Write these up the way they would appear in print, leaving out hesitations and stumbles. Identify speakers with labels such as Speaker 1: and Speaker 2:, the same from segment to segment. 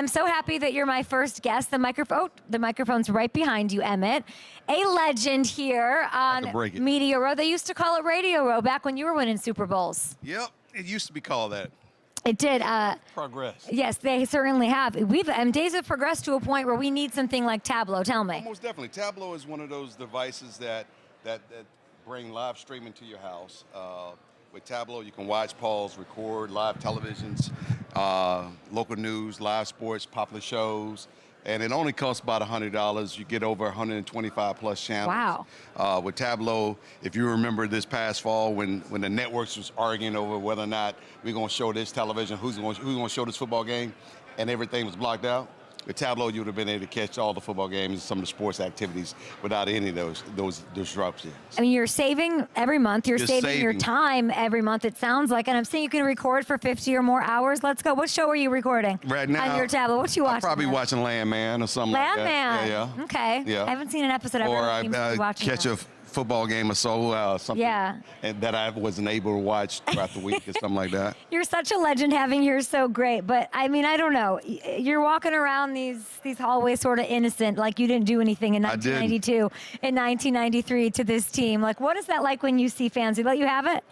Speaker 1: I'm so happy that you're my first guest. The microphone's right behind you, Emmitt. A legend here on Media Row. They used to call it Radio Row back when you were winning Super Bowls.
Speaker 2: Yep, it used to be called that.
Speaker 1: It did.
Speaker 2: Progress.
Speaker 1: Yes, they certainly have. Days have progressed to a point where we need something like Tableau. Tell me.
Speaker 2: Most definitely. Tableau is one of those devices that bring live streaming to your house. With Tableau, you can watch, pause, record live televisions, local news, live sports, popular shows, and it only costs about $100. You get over 125 plus channels.
Speaker 1: Wow.
Speaker 2: With Tableau, if you remember this past fall when the networks was arguing over whether or not we're going to show this television, who's going to show this football game, and everything was blocked out. With Tableau, you would have been able to catch all the football games and some of the sports activities without any of those disruptions.
Speaker 1: I mean, you're saving every month. You're saving your time every month, it sounds like. And I'm saying you can record for 50 or more hours. Let's go. What show are you recording
Speaker 2: right now
Speaker 1: on your Tableau? What you watching?
Speaker 2: I'm probably watching Landman or something like that.
Speaker 1: Landman.
Speaker 2: Yeah.
Speaker 1: Okay.
Speaker 2: Yeah.
Speaker 1: I haven't seen an episode.
Speaker 2: Or I catch a football game or so, something and that I wasn't able to watch throughout the week or something like that.
Speaker 1: You're such a legend. Having you so great. But, I mean, I don't know. You're walking around these hallways sort of innocent, like you didn't do anything in 1992, in 1993 to this team. Like, what is that like when you see fans? They let you have it?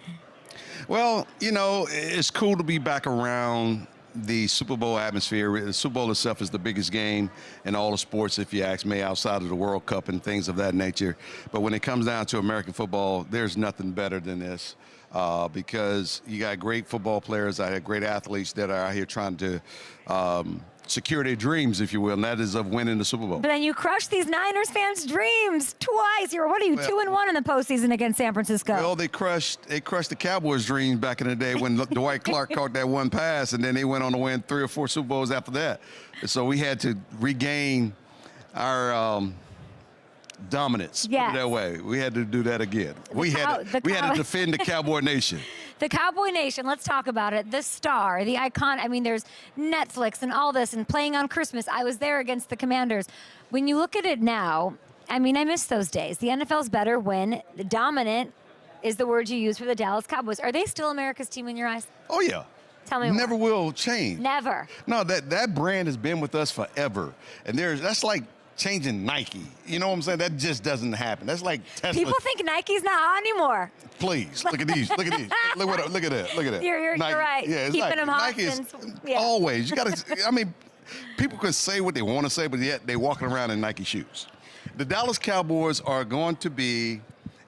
Speaker 2: Well, you know, it's cool to be back around the Super Bowl atmosphere. The Super Bowl itself is the biggest game in all the sports, if you ask me, outside of the World Cup and things of that nature. But when it comes down to American football, there's nothing better than this because you got great football players. I had great athletes that are out here trying to secure their dreams, if you will, and that is of winning the Super Bowl.
Speaker 1: But then you crushed these Niners fans' dreams twice. What are you, 2-1 in the postseason against San Francisco?
Speaker 2: Well, they crushed the Cowboys' dreams back in the day when Dwight Clark caught that one pass, and then they went on to win 3 or 4 Super Bowls after that. So we had to regain our dominance.
Speaker 1: Yes.
Speaker 2: Put it that way. We had to do that again. We had to defend the Cowboy Nation.
Speaker 1: The Cowboy Nation, let's talk about it. The star, the icon. I mean, there's Netflix and all this and playing on Christmas. I was there against the Commanders. When you look at it now, I mean, I miss those days. The NFL's better when the dominant is the word you use for the Dallas Cowboys. Are they still America's team in your eyes?
Speaker 2: Oh, yeah.
Speaker 1: Tell me
Speaker 2: Never
Speaker 1: more.
Speaker 2: will change.
Speaker 1: Never.
Speaker 2: No, that brand has been with us forever. And that's like changing Nike. You know what I'm saying? That just doesn't happen. That's like Tesla.
Speaker 1: People think Nike's not on anymore.
Speaker 2: Please, look at these. Look at these. Look at that. Look at that.
Speaker 1: You're right.
Speaker 2: Yeah, it's
Speaker 1: keeping them hot.
Speaker 2: Nike is always. You got to, I mean, people can say what they want to say, but yet they're walking around in Nike shoes. The Dallas Cowboys are going to be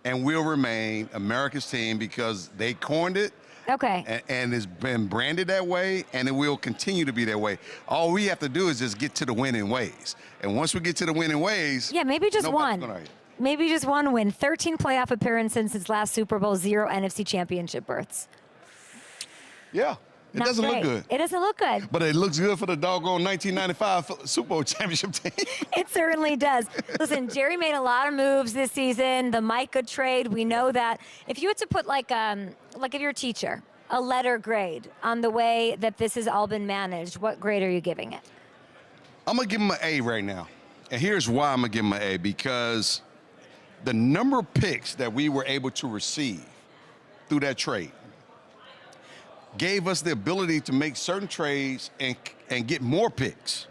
Speaker 2: and will remain America's team because they coined it.
Speaker 1: Okay.
Speaker 2: And it's been branded that way, and it will continue to be that way. All we have to do is just get to the winning ways. And once we get to the winning ways,
Speaker 1: maybe just one. Maybe just one win. 13 playoff appearances since his last Super Bowl, 0 NFC championship berths.
Speaker 2: Yeah. It doesn't look good.
Speaker 1: It doesn't look good.
Speaker 2: But it looks good for the doggone 1995 Super Bowl championship team.
Speaker 1: It certainly does. Listen, Jerry made a lot of moves this season. The Micah trade, we know that. If you had to put like if you're a teacher, a letter grade on the way that this has all been managed, what grade are you giving it?
Speaker 2: I'm going to give him an A right now. And here's why I'm going to give him an A, because the number of picks that we were able to receive through that trade gave us the ability to make certain trades and get more picks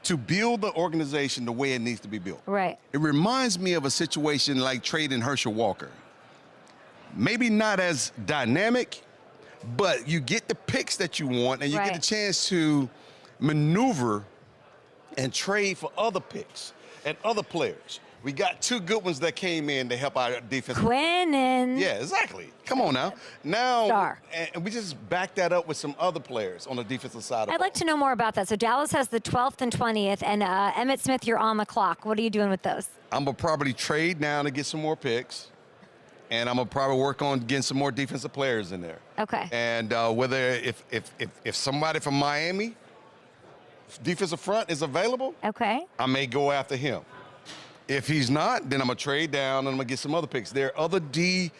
Speaker 2: to build the organization the way it needs to be built.
Speaker 1: Right.
Speaker 2: It reminds me of a situation like trading Herschel Walker. Maybe not as dynamic, but you get the picks that you want and you get a chance to maneuver and trade for other picks and other players. We got 2 good ones that came in to help our defense.
Speaker 1: Quinn and...
Speaker 2: Yeah, exactly. Come on now. Now,
Speaker 1: Star.
Speaker 2: And we just backed that up with some other players on the defensive side of the ball.
Speaker 1: I'd like to know more about that. So Dallas has the 12th and 20th, and Emmitt Smith, you're on the clock. What are you doing with those? I'm
Speaker 2: going to probably trade now to get some more picks, and I'm going to probably work on getting some more defensive players in there.
Speaker 1: Okay.
Speaker 2: And whether if somebody from Miami, defensive front, is available, I may go after him. If he's not, then I'm going to trade down and I'm going to get some other picks. There are other D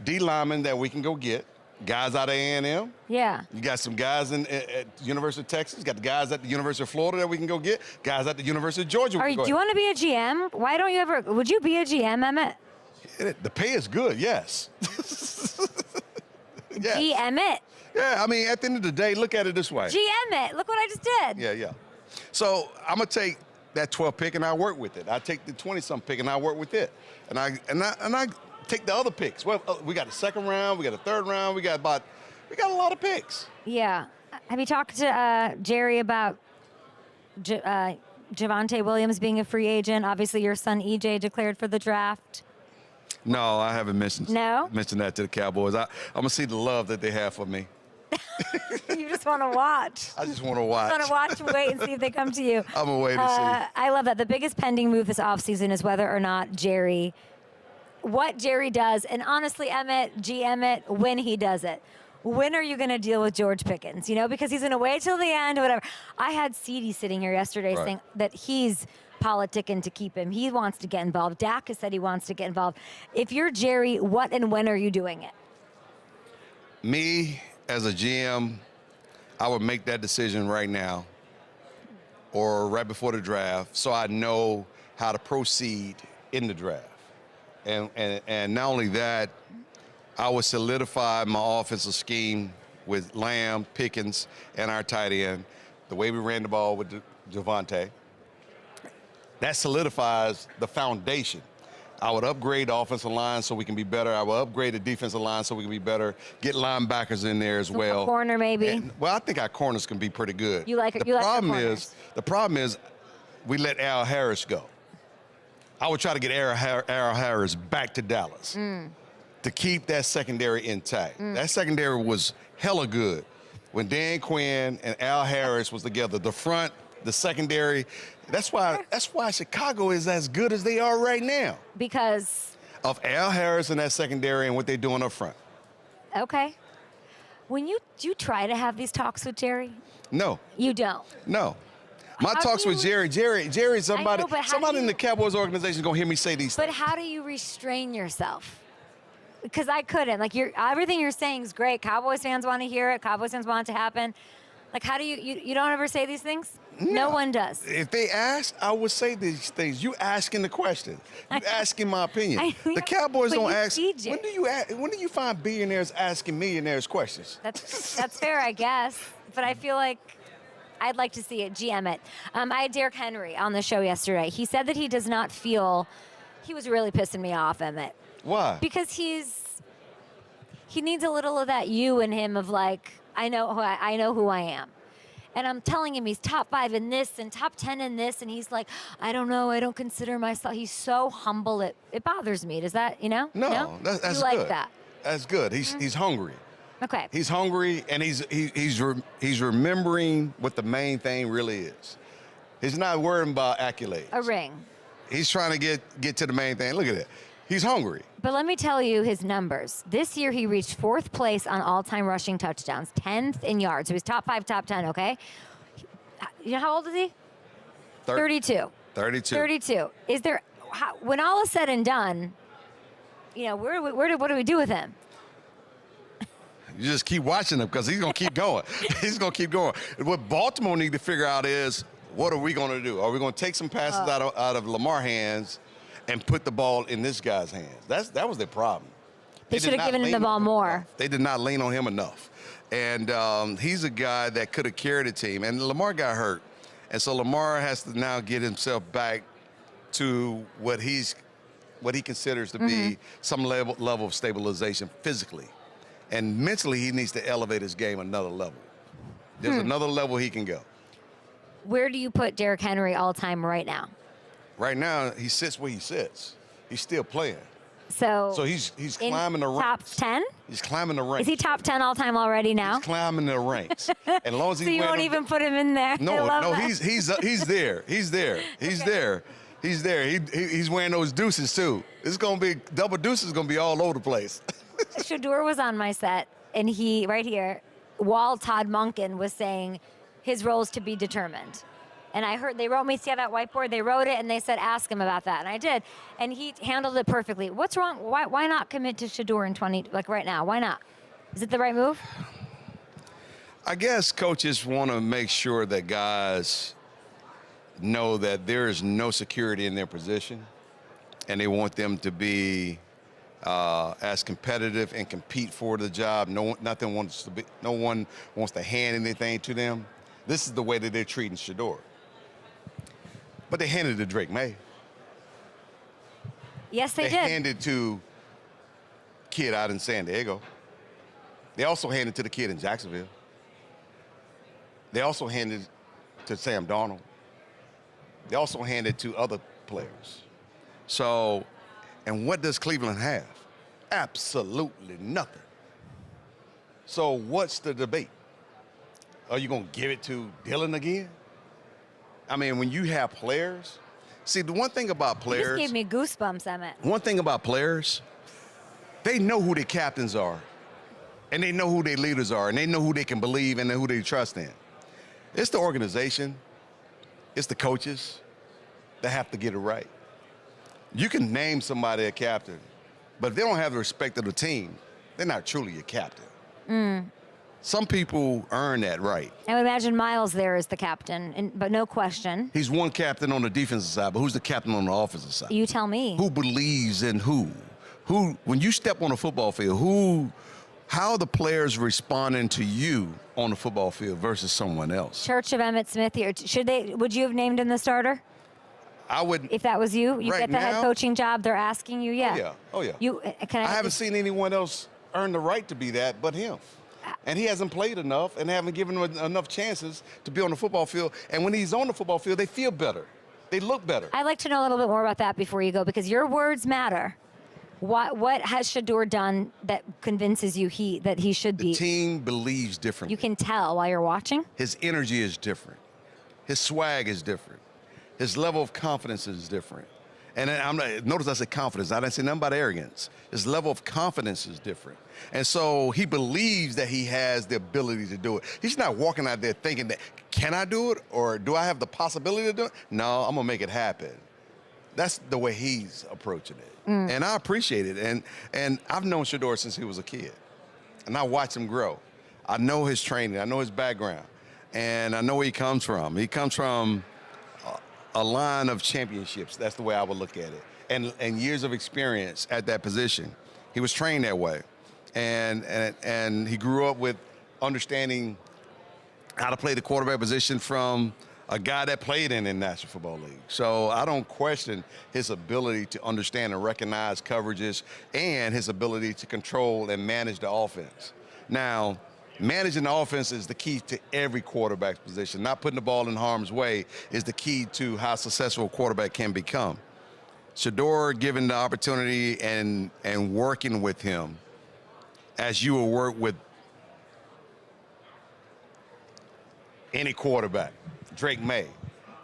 Speaker 2: linemen that we can go get. Guys out of A&M.
Speaker 1: Yeah.
Speaker 2: You got some guys at University of Texas. Got the guys at the University of Florida that we can go get. Guys at the University of Georgia.
Speaker 1: Do you want to be a GM? Why don't you ever? Would you be a GM, Emmitt?
Speaker 2: The pay is good, yes.
Speaker 1: Yes. G. Emmitt.
Speaker 2: Yeah, I mean, at the end of the day, look at it this way.
Speaker 1: G. Emmitt, look what I just did.
Speaker 2: Yeah. So I'm going to take that 12 pick and I work with it. I take the 20-something pick and I work with it. And I take the other picks. Well, we got a second round, we got a third round, we got a lot of picks.
Speaker 1: Yeah. Have you talked to Jerry about Javonte Williams being a free agent? Obviously, your son EJ declared for the draft.
Speaker 2: No, I haven't mentioned that to the Cowboys. I'm going to see the love that they have for me.
Speaker 1: You just want to watch.
Speaker 2: I just want to watch.
Speaker 1: You want to watch and wait and see if they come to you.
Speaker 2: I'm going to wait and see.
Speaker 1: I love that. The biggest pending move this offseason is whether or not what Jerry does, and honestly, Emmitt, when he does it. When are you going to deal with George Pickens? You know, because he's going to wait till the end or whatever. I had CD sitting here yesterday saying that he's politicking to keep him. He wants to get involved. Dak has said he wants to get involved. If you're Jerry, what and when are you doing it?
Speaker 2: Me, as a GM, I would make that decision right now or right before the draft so I know how to proceed in the draft. And not only that, I would solidify my offensive scheme with Lamb, Pickens, and our tight end, the way we ran the ball with Javonte. That solidifies the foundation. I would upgrade the offensive line so we can be better. I would upgrade the defensive line so we can be better. Get linebackers in there as well.
Speaker 1: A corner maybe.
Speaker 2: I think our corners can be pretty good.
Speaker 1: You like it?
Speaker 2: The problem is we let Al Harris go. I would try to get Al Harris back to Dallas to keep that secondary intact. That secondary was hella good when Dan Quinn and Al Harris was together. The front, the secondary. That's why Chicago is as good as they are right now.
Speaker 1: Because
Speaker 2: of Al Harris and that secondary and what they're doing up front.
Speaker 1: Okay. Do you try to have these talks with Jerry?
Speaker 2: No.
Speaker 1: You don't?
Speaker 2: No. My talks with Jerry, somebody in the Cowboys organization is going to hear me say these things.
Speaker 1: But how do you restrain yourself? Because I couldn't. Like, everything you're saying is great. Cowboys fans want to hear it. Cowboys fans want it to happen. Like, how do you don't ever say these things? No one does.
Speaker 2: If they ask, I would say these things. You asking the question. You asking my opinion. The Cowboys don't ask. When do you find billionaires asking millionaires questions?
Speaker 1: That's fair, I guess. But I feel like I'd like to see it. Emmitt. I had Derrick Henry on the show yesterday. He said that he does not feel. He was really pissing me off, Emmitt.
Speaker 2: Why?
Speaker 1: Because he needs a little of that you in him of like, I know who I am. And I'm telling him he's top 5 in this and top 10 in this. And he's like, I don't know. I don't consider myself. He's so humble. It bothers me. Does that, No?
Speaker 2: That's
Speaker 1: you
Speaker 2: good.
Speaker 1: Like that?
Speaker 2: That's good. He's hungry.
Speaker 1: Okay.
Speaker 2: He's hungry, and he's remembering what the main thing really is. He's not worrying about accolades.
Speaker 1: A ring.
Speaker 2: He's trying to get to the main thing. Look at it. He's hungry.
Speaker 1: But let me tell you his numbers. This year he reached 4th place on all-time rushing touchdowns, 10th in yards. So he's top 5, top 10, okay? You know how old is he? 32. 32. Is there, when all is said and done, what do we do with him?
Speaker 2: You just keep watching him because he's going to keep going. He's going to keep going. What Baltimore need to figure out is, what are we going to do? Are we going to take some passes out of Lamar's hands and put the ball in this guy's hands? That was their problem.
Speaker 1: They should have given him the ball more.
Speaker 2: They did not lean on him enough. And he's a guy that could have carried a team. And Lamar got hurt. And so Lamar has to now get himself back to what he considers to be some level of stabilization physically. And mentally, he needs to elevate his game another level. There's another level he can go.
Speaker 1: Where do you put Derrick Henry all-time right now?
Speaker 2: Right now, he sits where he sits. He's still playing.
Speaker 1: So
Speaker 2: he's climbing the ranks.
Speaker 1: Top 10?
Speaker 2: He's climbing the ranks.
Speaker 1: Is he top 10 all-time already now?
Speaker 2: He's climbing the ranks. And long as
Speaker 1: so you won't even put him in there?
Speaker 2: No, he's there. He's there. He's wearing those deuces, too. It's going to be, double deuces going to be all over the place.
Speaker 1: Shedeur was on my set, and he, right here, while Todd Monken was saying his role's to be determined. And I heard, they wrote me, see that whiteboard? They wrote it, and they said, ask him about that. And I did. And he handled it perfectly. What's wrong? Why not commit to Shedeur in right now? Why not? Is it the right move?
Speaker 2: I guess coaches want to make sure that guys know that there is no security in their position, and they want them to be as competitive and compete for the job. No one wants to hand anything to them. This is the way that they're treating Shedeur. But they handed it to Drake May.
Speaker 1: Yes, they did.
Speaker 2: They handed it to kid out in San Diego. They also handed it to the kid in Jacksonville. They also handed it to Sam Darnold. They also handed it to other players. So, and what does Cleveland have? Absolutely nothing. So what's the debate? Are you going to give it to Dylan again? I mean, when you have players, see, the one thing about players.
Speaker 1: You just gave me goosebumps, Emmitt.
Speaker 2: One thing about players, they know who their captains are, and they know who their leaders are, and they know who they can believe and who they trust in. It's the organization, it's the coaches that have to get it right. You can name somebody a captain, but if they don't have the respect of the team, they're not truly a captain. Some people earn that right.
Speaker 1: I would imagine Miles there is the captain, but no question.
Speaker 2: He's one captain on the defensive side, but who's the captain on the offensive side?
Speaker 1: You tell me.
Speaker 2: Who believes in who? Who, when you step on the football field, how are the players responding to you on the football field versus someone else?
Speaker 1: Church of Emmitt Smith here. Would you have named him the starter?
Speaker 2: I would.
Speaker 1: If that was you,
Speaker 2: right
Speaker 1: get the head coaching job, they're asking you, yeah.
Speaker 2: Oh, yeah. I haven't seen anyone else earn the right to be that but him. And he hasn't played enough and haven't given him enough chances to be on the football field. And when he's on the football field, they feel better. They look better.
Speaker 1: I'd like to know a little bit more about that before you go, because your words matter. What has Shedeur done that convinces you that he should be?
Speaker 2: The team believes differently.
Speaker 1: You can tell while you're watching?
Speaker 2: His energy is different. His swag is different. His level of confidence is different. And notice I said confidence. I didn't say nothing about arrogance. His level of confidence is different. And so he believes that he has the ability to do it. He's not walking out there thinking that, can I do it? Or do I have the possibility to do it? No, I'm going to make it happen. That's the way he's approaching it. And I appreciate it. And I've known Shedeur since he was a kid. And I watched him grow. I know his training. I know his background. And I know where he comes from. He comes from a line of championships. That's the way I would look at it. And years of experience at that position. He was trained that way. And he grew up with understanding how to play the quarterback position from a guy that played in the National Football League. So I don't question his ability to understand and recognize coverages and his ability to control and manage the offense. Now, managing the offense is the key to every quarterback's position. Not putting the ball in harm's way is the key to how successful a quarterback can become. Shedeur, given the opportunity and working with him, as you will work with any quarterback, Drake May,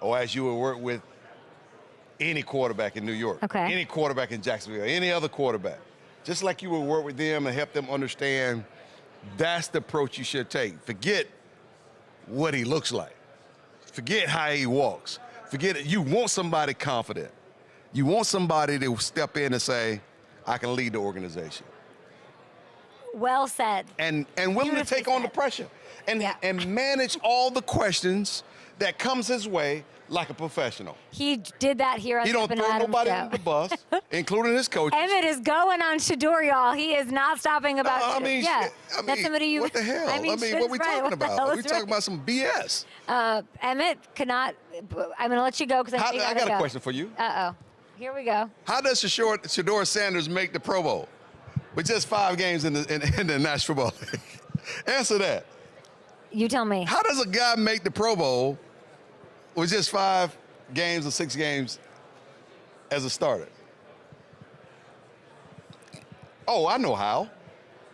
Speaker 2: or as you will work with any quarterback in New York, any quarterback in Jacksonville, any other quarterback, just like you will work with them and help them understand that's the approach you should take. Forget what he looks like. Forget how he walks. Forget it. You want somebody confident. You want somebody to step in and say, I can lead the organization.
Speaker 1: Well said.
Speaker 2: And willing to take on the pressure and manage all the questions that comes his way like a professional.
Speaker 1: He did that here on the
Speaker 2: He don't throw nobody under the bus, including his coaches.
Speaker 1: Emmitt is going on Shedeur, y'all. He is not stopping about that's somebody you.
Speaker 2: What the hell? I mean what are we talking about? Are we talking about some BS?
Speaker 1: Emmitt cannot. I'm going to let you go because
Speaker 2: I got a question for you.
Speaker 1: Uh-oh. Here we go.
Speaker 2: How does Shedeur Sanders make the Pro Bowl with just 5 games in the National Football League? Answer that.
Speaker 1: You tell me.
Speaker 2: How does a guy make the Pro Bowl with just 5 games or 6 games as a starter? Oh, I know how.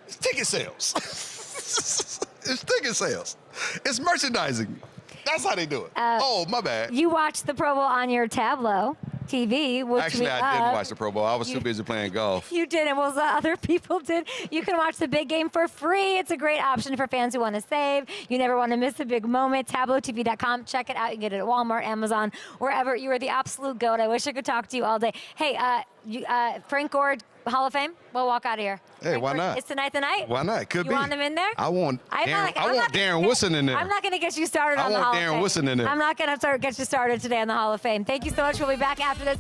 Speaker 2: It's ticket sales. It's ticket sales. It's merchandising. That's how they do it. Oh, my bad.
Speaker 1: You watched the Pro Bowl on your Tableau TV, which
Speaker 2: Actually, I didn't watch the Pro Bowl. I was too busy playing golf.
Speaker 1: You didn't. Well, other people did. You can watch the big game for free. It's a great option for fans who want to save. You never want to miss a big moment. TableauTV.com. Check it out. You can get it at Walmart, Amazon, wherever. You are the absolute goat. I wish I could talk to you all day. Hey, Frank Gore, Hall of Fame. We'll walk out of here.
Speaker 2: Hey,
Speaker 1: Frank
Speaker 2: why
Speaker 1: Gore,
Speaker 2: not?
Speaker 1: It's tonight the night.
Speaker 2: Why not? Could
Speaker 1: you
Speaker 2: be.
Speaker 1: You want him in there?
Speaker 2: I want Darren Woodson in there.
Speaker 1: I'm not going to get you started on the Hall of Fame.
Speaker 2: I want Darren Woodson in there.
Speaker 1: I'm not going to get you started today on the Hall of Fame. Thank you so much. We'll be back after this.